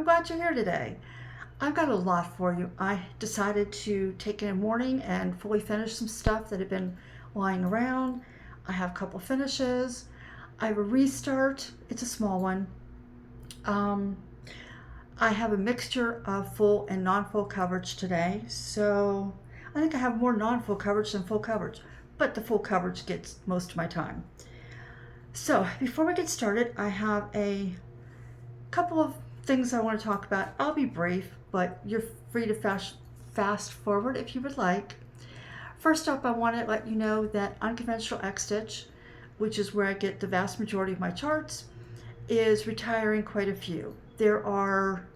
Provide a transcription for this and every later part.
glad you're here today. I've got a lot for you. I decided to take in a morning and fully finish some stuff that had been lying around. I have a couple finishes. I have a restart. It's a small one. I have a mixture of full and non-full coverage today. So I think I have more non-full coverage than full coverage, but the full coverage gets most of my time. So before we get started, I have a couple of things I want to talk about. I'll be brief, but you're free to fast forward if you would like. First up, I want to let you know that Unconventional X-Stitch, which is where I get the vast majority of my charts, is retiring quite a few. There are,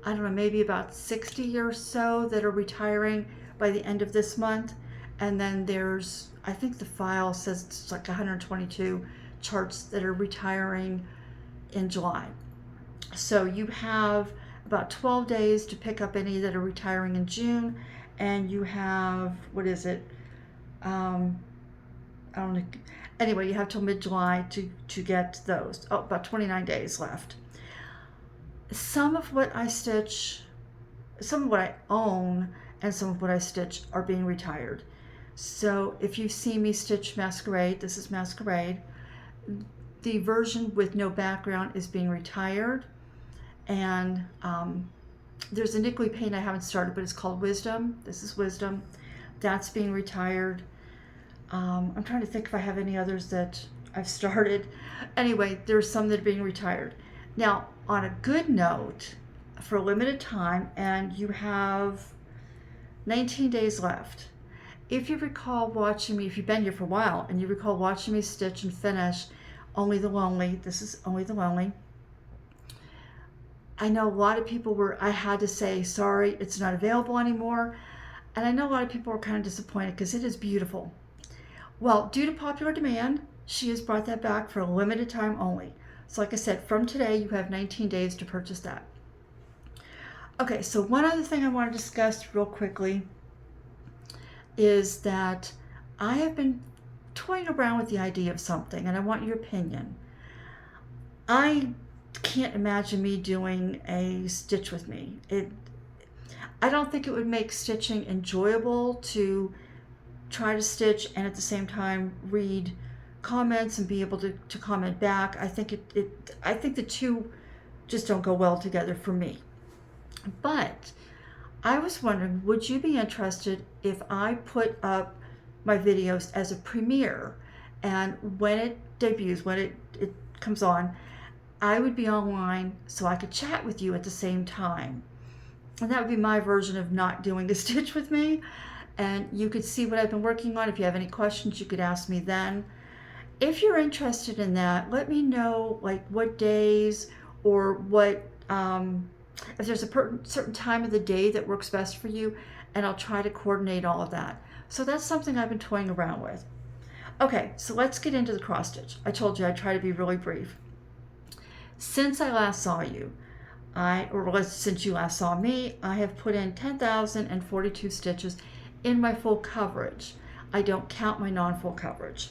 I don't know, maybe about 60 or so that are retiring by the end of this month. And then there's, I think the file says it's like 122 charts that are retiring in July. So you have about 12 days to pick up any that are retiring in June, and you have, what is it? I don't know. Anyway, you have till mid-July to get those. Oh, about 29 days left. Some of what I stitch, some of what I own, and some of what I stitch are being retired. So if you see me stitch Masquerade, this is Masquerade. The version with no background is being retired. And there's a Nickley paint I haven't started, but it's called Wisdom. This is Wisdom. That's being retired. I'm trying to think if I have any others that I've started. Anyway, there's some that are being retired. Now, on a good note, for a limited time, and you have 19 days left. If you recall watching me, if you've been here for a while, and you recall watching me stitch and finish Only the Lonely, this is Only the Lonely. I know a lot of people I had to say, sorry, it's not available anymore. And I know a lot of people were kind of disappointed because it is beautiful. Well, due to popular demand, she has brought that back for a limited time only. So like I said, from today, you have 19 days to purchase that. Okay, so one other thing I want to discuss real quickly is that I have been toying around with the idea of something, and I want your opinion. I can't imagine me doing a stitch with me. I don't think it would make stitching enjoyable to try to stitch and at the same time read comments and be able to comment back. I think I think the two just don't go well together for me. But I was wondering, would you be interested if I put up my videos as a premiere, and when it debuts, when it comes on, I would be online so I could chat with you at the same time. And that would be my version of not doing a stitch with me. And you could see what I've been working on. If you have any questions, you could ask me then. If you're interested in that, let me know like what days or what, if there's a certain time of the day that works best for you, and I'll try to coordinate all of that. So that's something I've been toying around with. Okay, so let's get into the cross stitch. I told you I'd try to be really brief. Since I last saw you, since you last saw me, I have put in 10,042 stitches in my full coverage. I don't count my non-full coverage.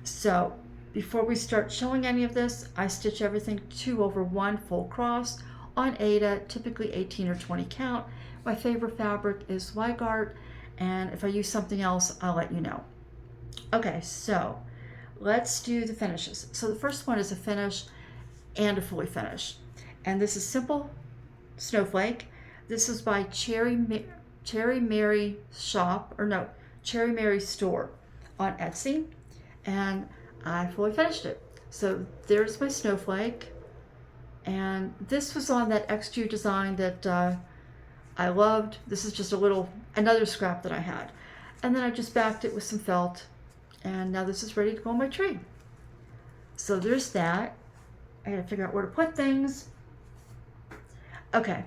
So before we start showing any of this, I stitch everything 2/1 full cross on Aida, typically 18 or 20 count. My favorite fabric is Weigart, and if I use something else, I'll let you know. Okay, so let's do the finishes. So the first one is a finish and a fully finished. And this is Simple Snowflake. This is by CherryMarryStore on Etsy. And I fully finished it. So there's my snowflake. And this was on that xJuDesign that I loved. This is just another scrap that I had. And then I just backed it with some felt. And now this is ready to go on my tree. So there's that. I had to figure out where to put things. Okay,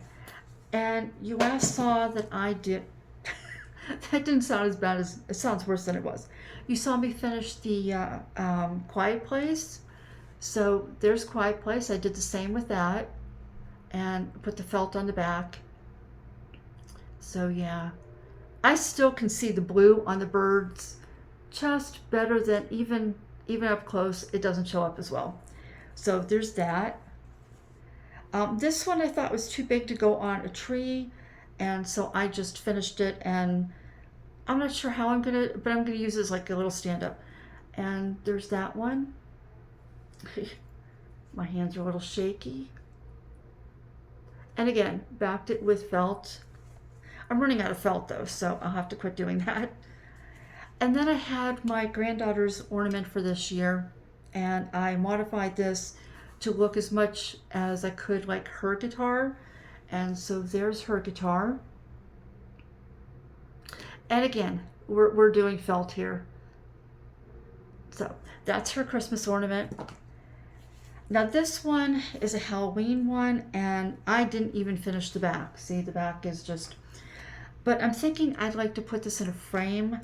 and you last saw that I did, that didn't sound as bad as, it sounds worse than it was. You saw me finish the Quiet Place. So there's Quiet Place. I did the same with that and put the felt on the back. So yeah, I still can see the blue on the birds just better than even up close. It doesn't show up as well. So there's that. This one I thought was too big to go on a tree, and so I just finished it, and I'm not sure how I'm gonna, but I'm gonna use it as like a little stand-up. And there's that one. My hands are a little shaky. And again, backed it with felt. I'm running out of felt though, so I'll have to quit doing that. And then I had my granddaughter's ornament for this year, and I modified this to look as much as I could like her guitar. And so there's her guitar. And again, we're doing felt here. So that's her Christmas ornament. Now this one is a Halloween one, and I didn't even finish the back. See, the back is just, but I'm thinking I'd like to put this in a frame,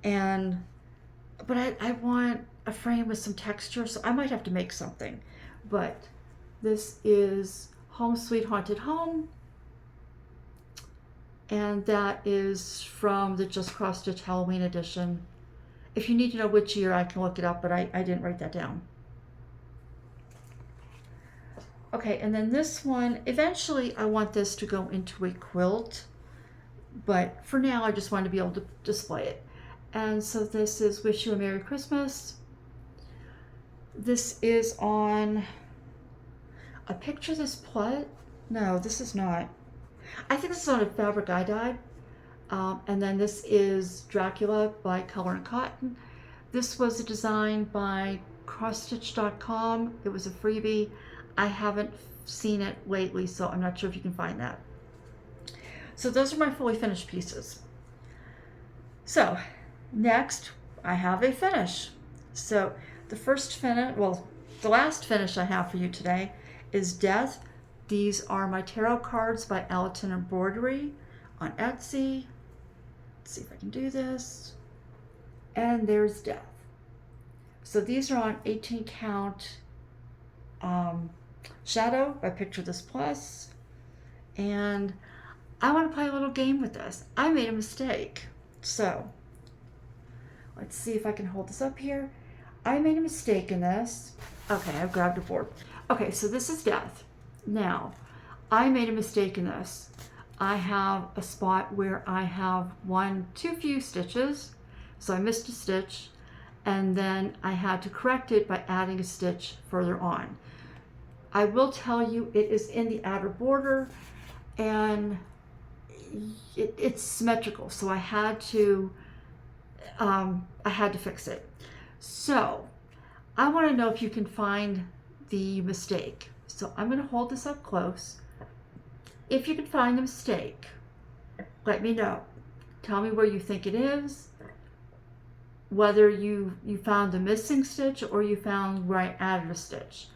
but I want a frame with some texture, so I might have to make something. But this is Home Sweet Haunted Home, and that is from the Just Cross Stitch Halloween edition. If you need to know which year, I can look it up, but I didn't write that down. Okay, and then this one, eventually I want this to go into a quilt, but for now I just want to be able to display it. And so this is Wish You a Merry Christmas. This is on a picture this plot. No, this is not. I think this is on a fabric I dyed. And then this is Dracula by Color and Cotton. This was a design by crossstitch.com. It was a freebie. I haven't seen it lately, so I'm not sure if you can find that. So those are my fully finished pieces. So next I have a finish. So the first finish, well, the last finish I have for you today is Death. These are my tarot cards by Aliton Embroidery on Etsy. Let's see if I can do this. And there's Death. So these are on 18 count shadow by Picture This Plus. And I want to play a little game with this. I made a mistake. So let's see if I can hold this up here. I made a mistake in this. Okay, I've grabbed a board. Okay, so this is Death. Now, I made a mistake in this. I have a spot where I have too few stitches, so I missed a stitch, and then I had to correct it by adding a stitch further on. I will tell you it is in the outer border, and it's symmetrical, so I had to fix it. So I want to know if you can find the mistake. So I'm going to hold this up close. If you can find the mistake, let me know. Tell me where you think it is, whether you found the missing stitch or you found where I added a stitch.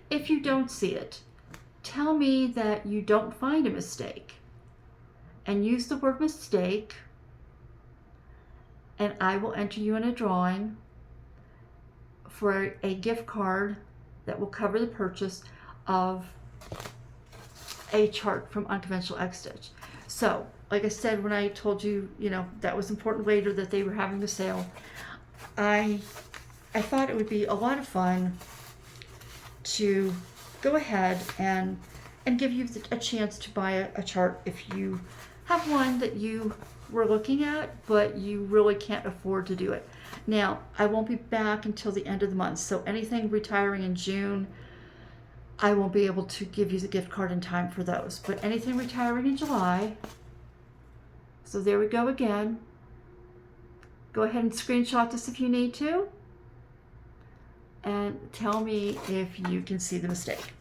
If you don't see it, tell me that you don't find a mistake and use the word mistake, and I will enter you in a drawing for a gift card that will cover the purchase of a chart from Unconventional xStitch. So, like I said, when I told you, that was important later that they were having the sale, I thought it would be a lot of fun to go ahead and give you a chance to buy a chart if you have one that you were looking at, but you really can't afford to do it. Now, I won't be back until the end of the month, so anything retiring in June, I won't be able to give you the gift card in time for those. But anything retiring in July, so there we go again. Go ahead and screenshot this if you need to, and tell me if you can see the mistake.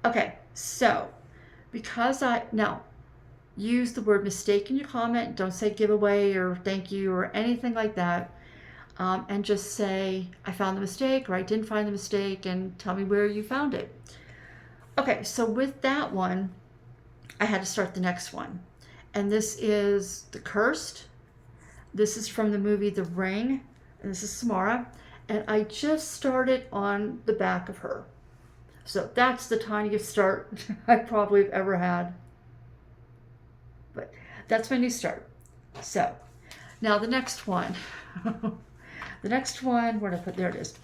Okay, so because now use the word mistake in your comment, don't say giveaway or thank you or anything like that. And just say, I found the mistake, or I didn't find the mistake, and tell me where you found it. Okay, so with that one, I had to start the next one. And this is The Cursed. This is from the movie The Ring, and this is Samara. And I just started on the back of her. So that's the tiniest start I probably have ever had. But that's my new start. So, now the next one. The next one, where did I put, there it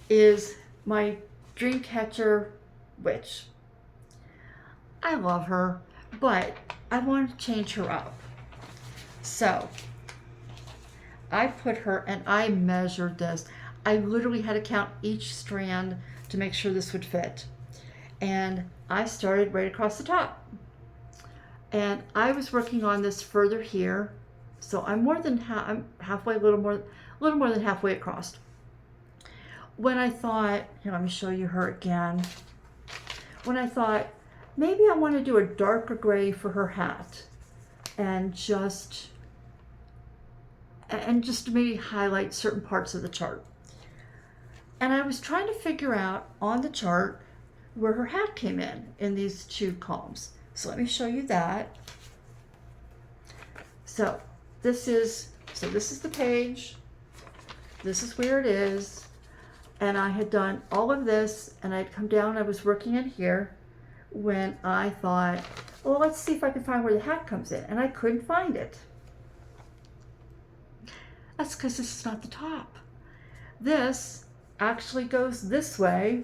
is my DreamCatcher Witch. I love her, but I wanted to change her up. So I put her, and I measured this. I literally had to count each strand to make sure this would fit. And I started right across the top. And I was working on this further here. So I'm I'm halfway, a little more than halfway across. When I thought, here, let me show you her again. When I thought, maybe I want to do a darker gray for her hat and just maybe highlight certain parts of the chart. And I was trying to figure out on the chart where her hat came in these two columns. So let me show you that. So this is the page. This is where it is. And I had done all of this, and I'd come down, I was working in here when I thought, well, let's see if I can find where the hat comes in. And I couldn't find it. That's because this is not the top. This actually goes this way.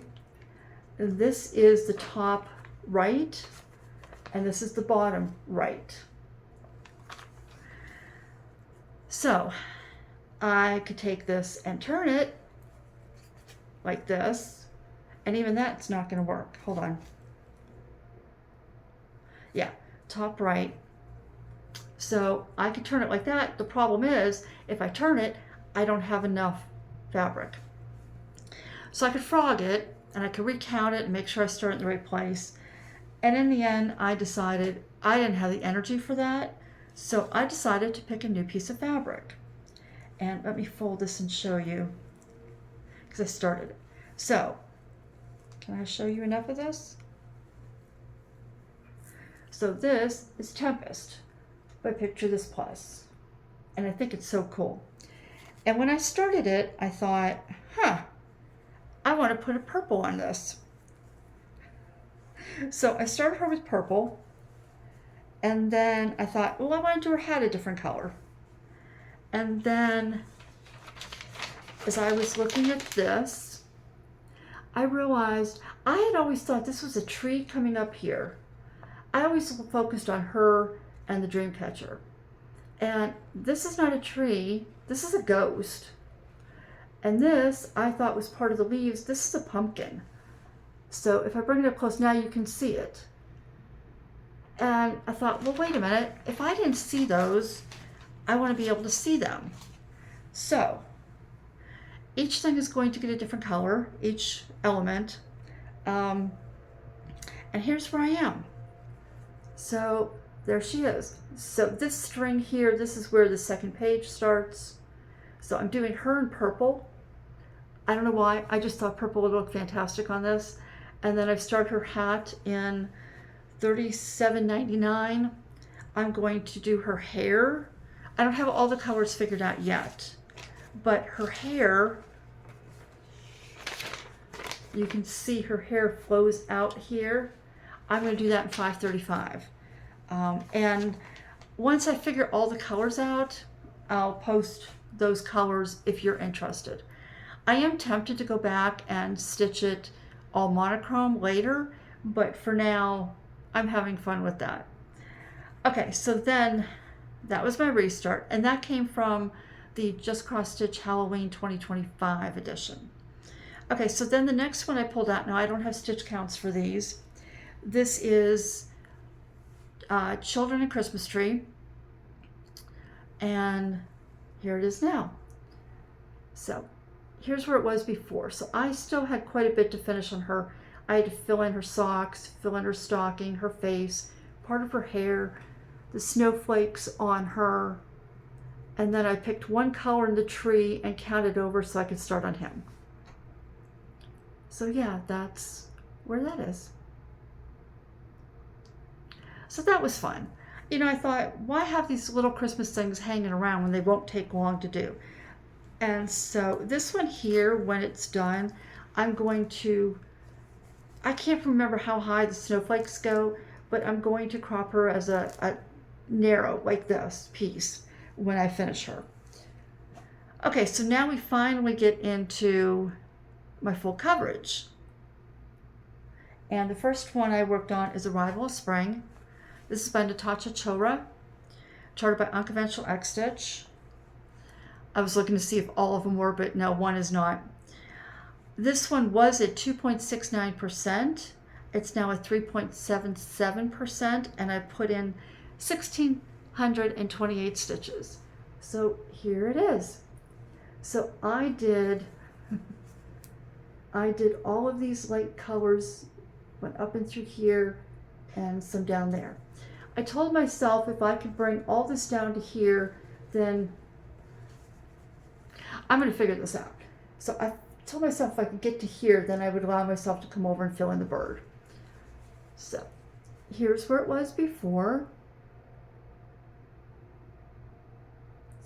This is the top right, and this is the bottom right. So I could take this and turn it like this, and even that's not going to work. Hold on. Yeah, top right. So I could turn it like that. The problem is, if I turn it, I don't have enough fabric. So I could frog it, and I could recount it and make sure I start in the right place. And in the end, I decided I didn't have the energy for that. So I decided to pick a new piece of fabric. And let me fold this and show you, because I started it. So, can I show you enough of this? So this is Tempest by Picture This Plus. And I think it's so cool. And when I started it, I thought, I want to put a purple on this. So I started her with purple. And then I thought, well, I want to do her hat a different color. And then as I was looking at this, I realized I had always thought this was a tree coming up here. I always focused on her and the Dreamcatcher. And this is not a tree, this is a ghost. And this I thought was part of the leaves. This is a pumpkin. So if I bring it up close now, you can see it. And I thought, well, wait a minute. If I didn't see those, I want to be able to see them. So each thing is going to get a different color, each element. And here's where I am. So there she is. So this string here, this is where the second page starts. So I'm doing her in purple. I don't know why, I just thought purple would look fantastic on this. And then I've started her hat in $37.99. I'm going to do her hair. I don't have all the colors figured out yet, but her hair, you can see her hair flows out here. I'm going to do that in $5.35. And once I figure all the colors out, I'll post those colors if you're interested. I am tempted to go back and stitch it all monochrome later, but for now, I'm having fun with that. Okay, so then that was my restart, and that came from the Just Cross Stitch Halloween 2025 edition. Okay, so then the next one I pulled out, now I don't have stitch counts for these. This is Children and Christmas Tree, and here it is now. So here's where it was before. So I still had quite a bit to finish on her. I had to fill in her socks, fill in her stocking, her face, part of her hair, the snowflakes on her, and then I picked one color in the tree and counted over so I could start on him. So yeah, that's where that is. So that was fun. You know, I thought, why have these little Christmas things hanging around when they won't take long to do? And so this one here, when it's done, I'm going to, I can't remember how high the snowflakes go, but I'm going to crop her as a narrow, like this piece, when I finish her. Okay, so now we finally get into my full coverage. And the first one I worked on is Arrival of Spring. This is by Natasha Chora, charted by Unconventional X-Stitch. I was looking to see if all of them were, but no, one is not. This one was at 2.69%. It's now at 3.77%, and I put in 1,628 stitches. So here it is. So I did all of these light colors, went up and through here, and some down there. I told myself if I could bring all this down to here, then I'm going to figure this out. So I told myself if I could get to here, then I would allow myself to come over and fill in the bird. So here's where it was before.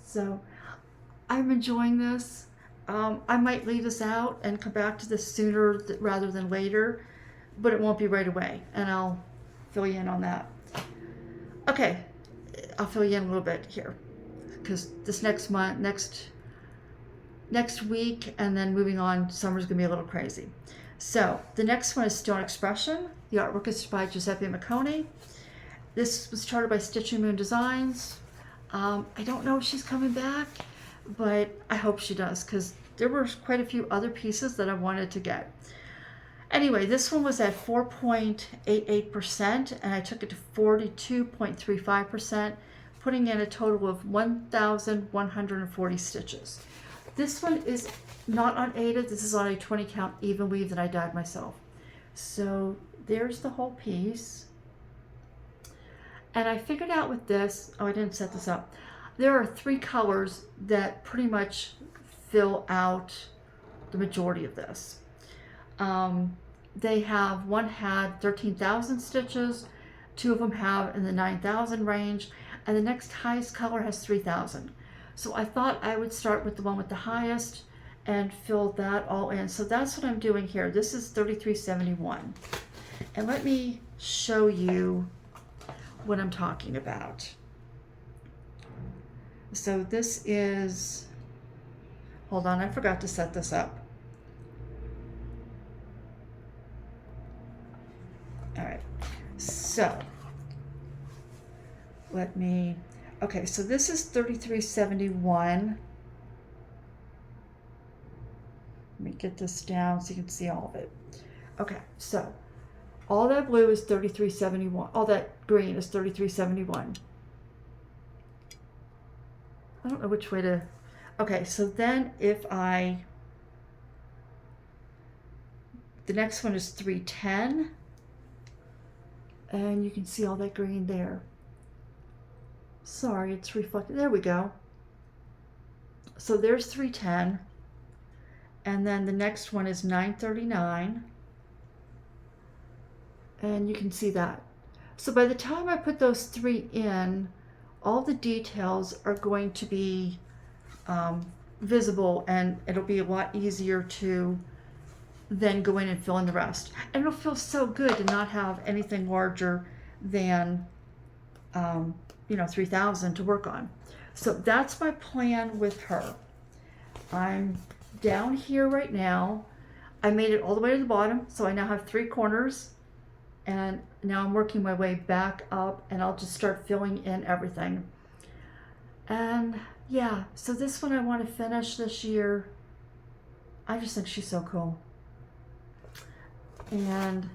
So I'm enjoying this. I might leave this out and come back to this sooner rather than later, but it won't be right away, and I'll fill you in on that. Okay, I'll fill you in a little bit here, because this next month, next week, and then moving on, summer's gonna be a little crazy. So the next one is Stone Expression. The artwork is by Giuseppe Maccone. This was charted by Stitching Moon Designs. I don't know if she's coming back, but I hope she does, because there were quite a few other pieces that I wanted to get. Anyway, this one was at 4.88%, and I took it to 42.35%, putting in a total of 1,140 stitches. This one is not on aida. This is on a 20 count even weave that I dyed myself. So there's the whole piece. And I figured out with this, oh, I didn't set this up. There are 3 colors that pretty much fill out the majority of this. One had 13,000 stitches, 2 of them have in the 9,000 range, and the next highest color has 3,000. So I thought I would start with the one with the highest and fill that all in. So that's what I'm doing here. This is 3371. And let me show you what I'm talking about. So this is, hold on, I forgot to set this up. All right, so okay, so this is 3371. Let me get this down so you can see all of it. Okay, so all that blue is 3371. All that green is 3371. I don't know which way to, okay, so then the next one is 310. And you can see all that green there. Sorry, it's reflected. There we go. So there's 310. And then the next one is 939. And you can see that. So by the time I put those 3 in, all the details are going to be visible, and it'll be a lot easier to then go in and fill in the rest. And it'll feel so good to not have anything larger than 3,000 to work on. So that's my plan with her. I'm down here right now. I made it all the way to the bottom, so I now have 3 corners, and now I'm working my way back up, and I'll just start filling in everything. And yeah, so this one I want to finish this year. I just think she's so cool. And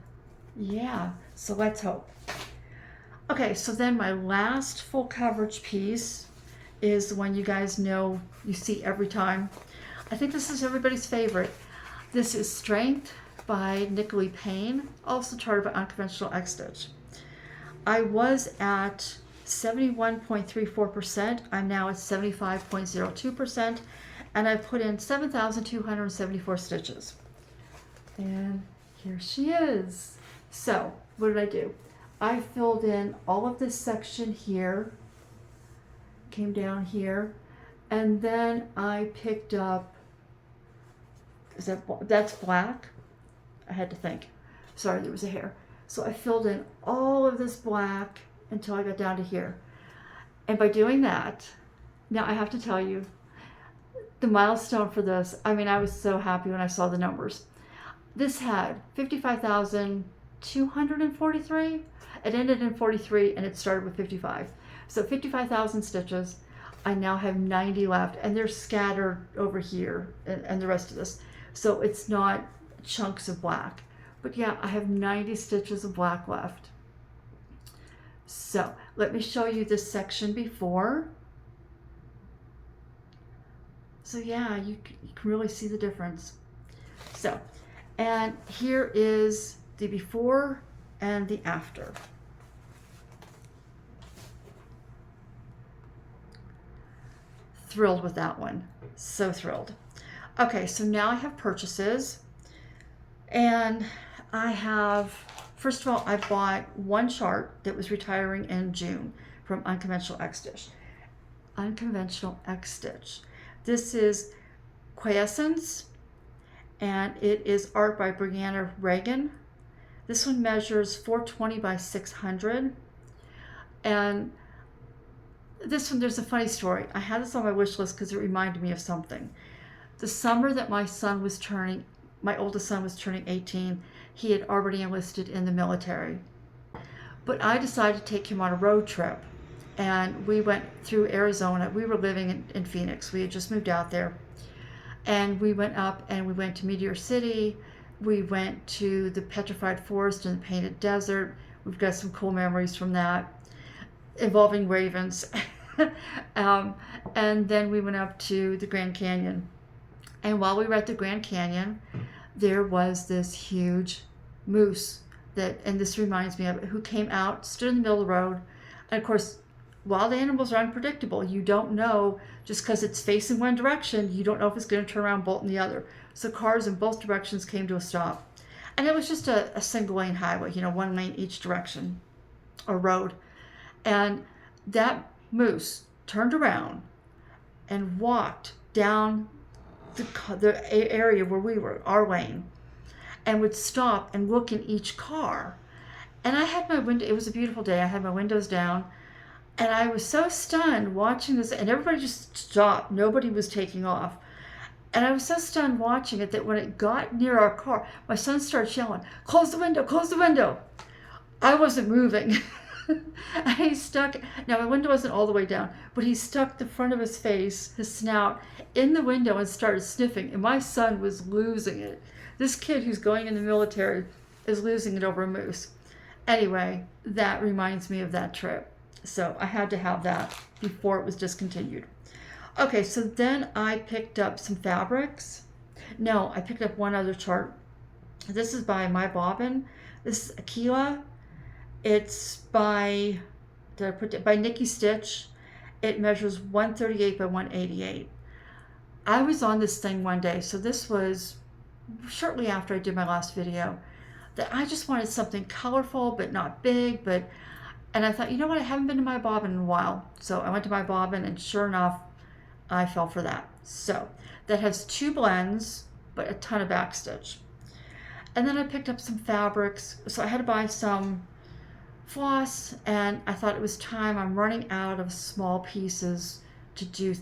yeah, so let's hope. Okay, so then my last full coverage piece is the one you guys know you see every time. I think this is everybody's favorite. This is Strength by Nicole Payne, also charted by Unconventional X-Stitch. I was at 71.34%. I'm now at 75.02%, and I put in 7,274 stitches. And here she is. So what did I do? I filled in all of this section here, came down here, and then I picked up, that's black? I had to think. Sorry, there was a hair. So I filled in all of this black until I got down to here. And by doing that, now I have to tell you, the milestone for this, I mean, I was so happy when I saw the numbers. This had 243. It ended in 43 and it started with 55. So 55,000 stitches. I now have 90 left, and they're scattered over here and the rest of this. So it's not chunks of black. But yeah, I have 90 stitches of black left. So let me show you this section before. So yeah, you can really see the difference. So, and here is the before and the after. Thrilled with that one. So thrilled. Okay, so now I have purchases. And I have, first of all, I bought one chart that was retiring in June from Unconventional X-Stitch. Unconventional X-Stitch. This is Quiescence, and it is art by Brianna Reagan. This one measures 420 by 600. And this one, there's a funny story. I had this on my wish list because it reminded me of something. The summer that my oldest son was turning 18, he had already enlisted in the military. But I decided to take him on a road trip, and we went through Arizona. We were living in Phoenix. We had just moved out there. And we went up and we went to Meteor City. We went to the Petrified Forest and the Painted Desert. We've got some cool memories from that, involving ravens. And then we went up to the Grand Canyon. And while we were at the Grand Canyon, there was this huge moose that, and this reminds me of it, who came out, stood in the middle of the road. And of course, wild animals are unpredictable. You don't know, just because it's facing one direction, you don't know if it's going to turn around, bolt in the other. So cars in both directions came to a stop. And it was just a single lane highway, one lane each direction, or road. And that moose turned around and walked down the area where we were, our lane, and would stop and look in each car. And I had my window, it was a beautiful day, I had my windows down, and I was so stunned watching this, and everybody just stopped, nobody was taking off. And I was so stunned watching it that when it got near our car, my son started yelling, "Close the window, close the window." I wasn't moving. And he stuck, now my window wasn't all the way down, but he stuck the front of his face, his snout, in the window and started sniffing. And my son was losing it. This kid who's going in the military is losing it over a moose. Anyway, that reminds me of that trip. So I had to have that before it was discontinued. Okay, so then I picked up some fabrics. No, I picked up one other chart. This is by My Bobbin. This is Aquila. It's by Nikki Stitch. It measures 138 by 188. I was on this thing one day, so this was shortly after I did my last video, that I just wanted something colorful but not big, and I thought, you know what, I haven't been to My Bobbin in a while. So I went to My Bobbin, and sure enough, I fell for that. So that has 2 blends, but a ton of backstitch. And then I picked up some fabrics. So I had to buy some floss, and I thought it was time. I'm running out of small pieces to do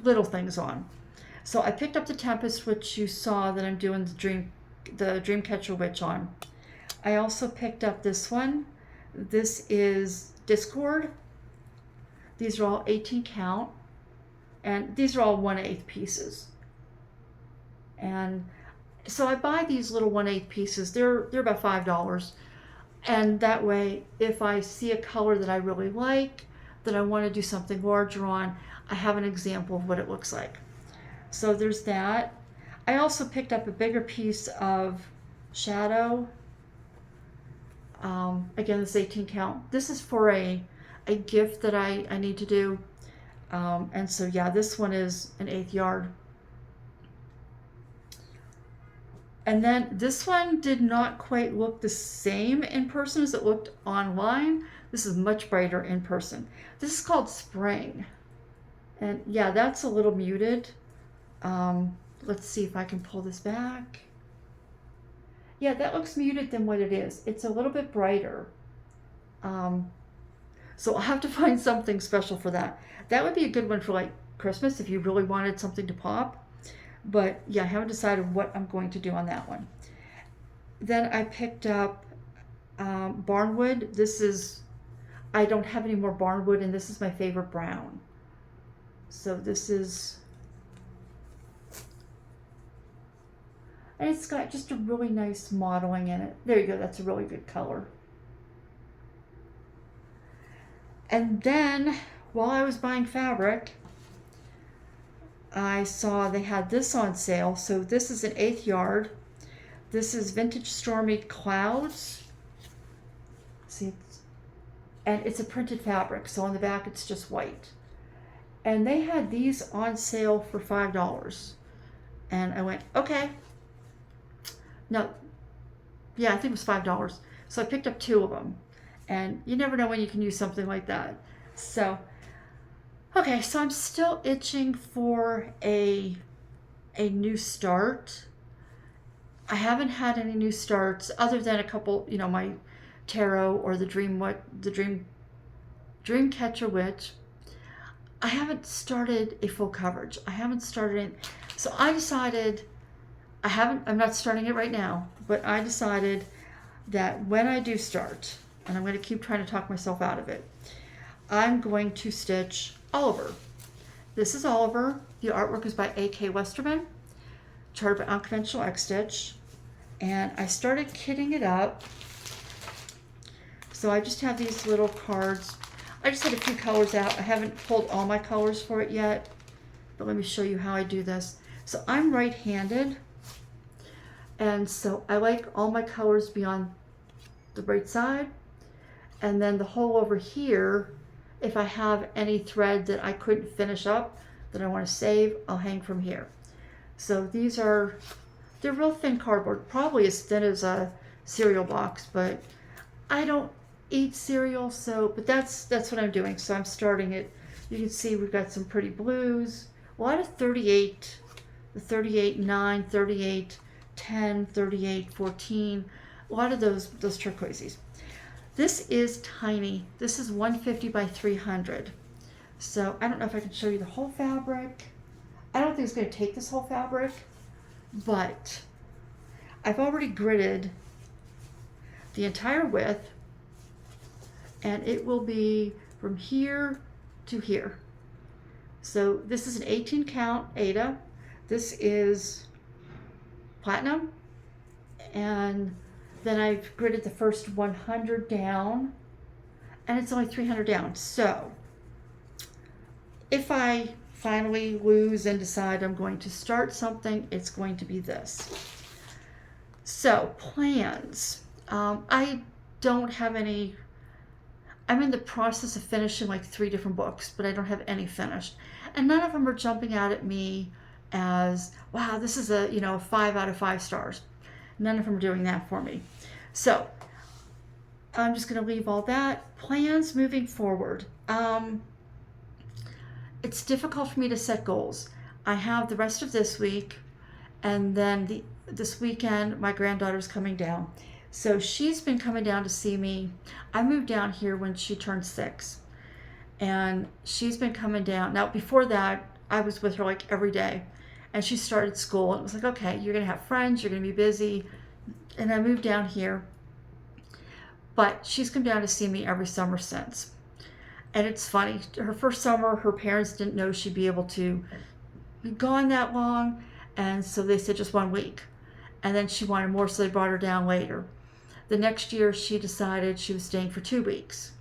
little things on. So I picked up the Tempest, which you saw that I'm doing the DreamCatcher Witch on. I also picked up this one. This is Discord. These are all 18 count, and these are all 1/8 pieces. And so I buy these little 1/8 pieces. They're about $5. And that way, if I see a color that I really like, that I want to do something larger on, I have an example of what it looks like. So there's that. I also picked up a bigger piece of shadow. Again, this 18 count. This is for a gift that I need to do. And so yeah, this one is an 1/8 yard. And then this one did not quite look the same in person as it looked online. This is much brighter in person. This is called Spring. And yeah, that's a little muted. Let's see if I can pull this back. Yeah, that looks muted than what it is. It's a little bit brighter. So I'll have to find something special for that. That would be a good one for like Christmas if you really wanted something to pop. But yeah, I haven't decided what I'm going to do on that one. Then I picked up Barnwood. This is, I don't have any more barnwood, and this is my favorite brown. So this is, and it's got just a really nice modeling in it. There you go, that's a really good color. And then while I was buying fabric, I saw they had this on sale. So this is an 1/8 yard. This is Vintage Stormy Clouds. See, and it's a printed fabric. So on the back, it's just white. And they had these on sale for $5. And I went, okay. No, yeah, I think it was $5. So I picked up 2 of them. And you never know when you can use something like that. So, okay, so I'm still itching for a new start. I haven't had any new starts other than a couple, you know, my tarot or the DreamCatcher Witch. I haven't started a full coverage. I haven't started it. So I decided, I'm not starting it right now, but I decided that when I do start, and I'm going to keep trying to talk myself out of it, I'm going to stitch Oliver. This is Oliver. The artwork is by A.K. Westerman, charted by Unconventional X Stitch, and I started kitting it up. So I just have these little cards. I just had a few colors out. I haven't pulled all my colors for it yet, but let me show you how I do this. So I'm right-handed, and so I like all my colors to be on the right side, and then the hole over here, if I have any thread that I couldn't finish up that I want to save, I'll hang from here. So these are, they're real thin cardboard, probably as thin as a cereal box, but I don't eat cereal, so, but that's what I'm doing. So I'm starting it. You can see we've got some pretty blues, a lot of 38, the 38, 9, 38, 10, 38, 14, a lot of those turquoises. This is tiny. This is 150 by 300. So I don't know if I can show you the whole fabric. I don't think it's going to take this whole fabric, but I've already gridded the entire width, and it will be from here to here. So this is an 18 count Aida. This is platinum, and then I've gridded the first 100 down, and it's only 300 down. So if I finally lose and decide I'm going to start something, it's going to be this. So plans. I don't have any. I'm in the process of finishing like 3 different books, but I don't have any finished. And none of them are jumping out at me as, wow, this is a, 5 out of 5 stars. None of them are doing that for me. So I'm just going to leave all that. Plans moving forward. It's difficult for me to set goals. I have the rest of this week, and then this weekend my granddaughter's coming down. So she's been coming down to see me. I moved down here when she turned 6, and she's been coming down. Now before that, I was with her like every day, and she started school, and it was like, okay, you're gonna have friends, you're gonna be busy. And I moved down here, but she's come down to see me every summer since. And it's funny, her first summer, her parents didn't know she'd be able to be gone that long, and so they said just 1 week. And then she wanted more, so they brought her down later. The next year, she decided she was staying for 2 weeks.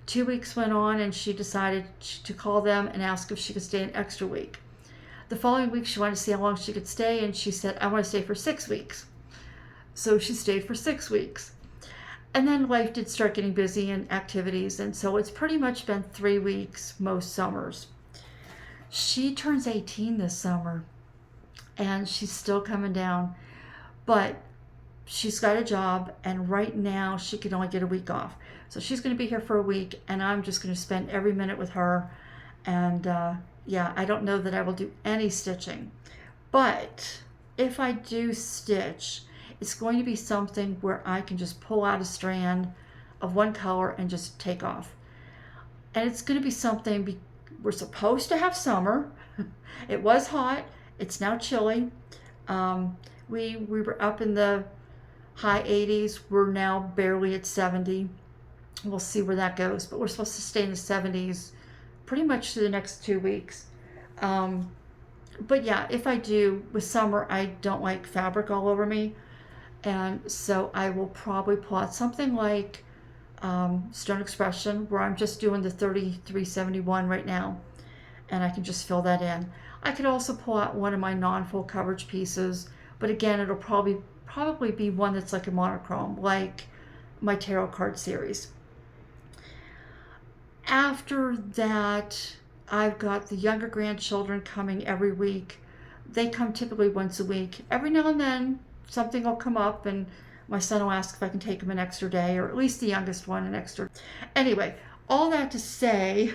2 weeks went on, and she decided to call them and ask if she could stay an extra week. The following week, she wanted to see how long she could stay, and she said, I want to stay for 6 weeks. So she stayed for 6 weeks. And then life did start getting busy and activities, and so it's pretty much been 3 weeks most summers. She turns 18 this summer, and she's still coming down, but she's got a job, and right now she can only get a week off. So she's going to be here for a week, and I'm just going to spend every minute with her. And yeah, I don't know that I will do any stitching, but if I do stitch, it's going to be something where I can just pull out a strand of one color and just take off. And it's going to be something, we're supposed to have summer. It was hot. It's now chilly. We were up in the high 80s. We're now barely at 70. We'll see where that goes, but we're supposed to stay in the 70s pretty much through the next 2 weeks. But yeah, if I do, with summer, I don't like fabric all over me. And so I will probably pull out something like Stone Expression, where I'm just doing the 3371 right now. And I can just fill that in. I could also pull out one of my non-full coverage pieces, but again, it'll probably be one that's like a monochrome, like my tarot card series. After that, I've got the younger grandchildren coming every week. They come typically once a week. Every now and then, something will come up, and my son will ask if I can take him an extra day, or at least the youngest one an extra. Anyway, all that to say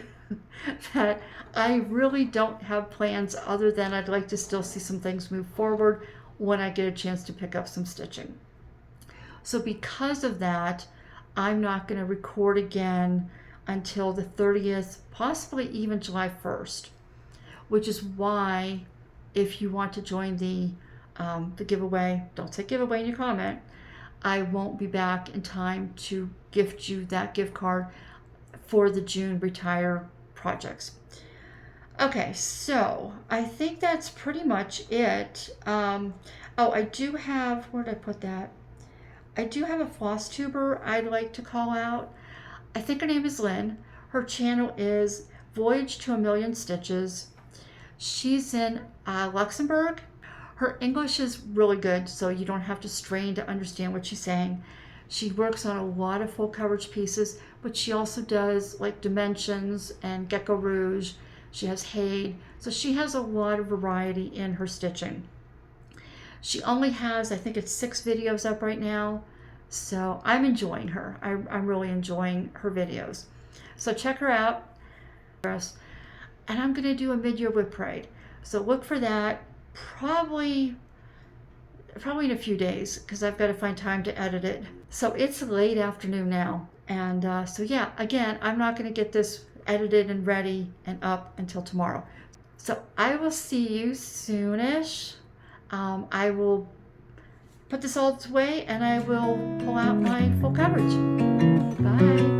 that I really don't have plans other than I'd like to still see some things move forward when I get a chance to pick up some stitching. So because of that, I'm not going to record again until the 30th, possibly even July 1st, which is why if you want to join the giveaway, don't say giveaway in your comment, I won't be back in time to gift you that gift card for the June retire projects. Okay, so I think that's pretty much it. Oh, I do have, where did I put that? I do have a Flosstuber I'd like to call out. I think her name is Lynn. Her channel is Voyage to a Million Stitches. She's in Luxembourg. Her English is really good, so you don't have to strain to understand what she's saying. She works on a lot of full coverage pieces, but she also does like Dimensions and Gecko Rouge. She has Haid, so she has a lot of variety in her stitching. She only has, I think it's 6 videos up right now, so I'm enjoying her. I'm really enjoying her videos. So check her out. And I'm going to do a mid-year whip parade, so look for that probably in a few days, because I've got to find time to edit it. So it's late afternoon now, and so yeah, again, I'm not going to get this edited and ready and up until tomorrow. So I will see you soonish. I will put this all away and I will pull out my full coverage. Bye.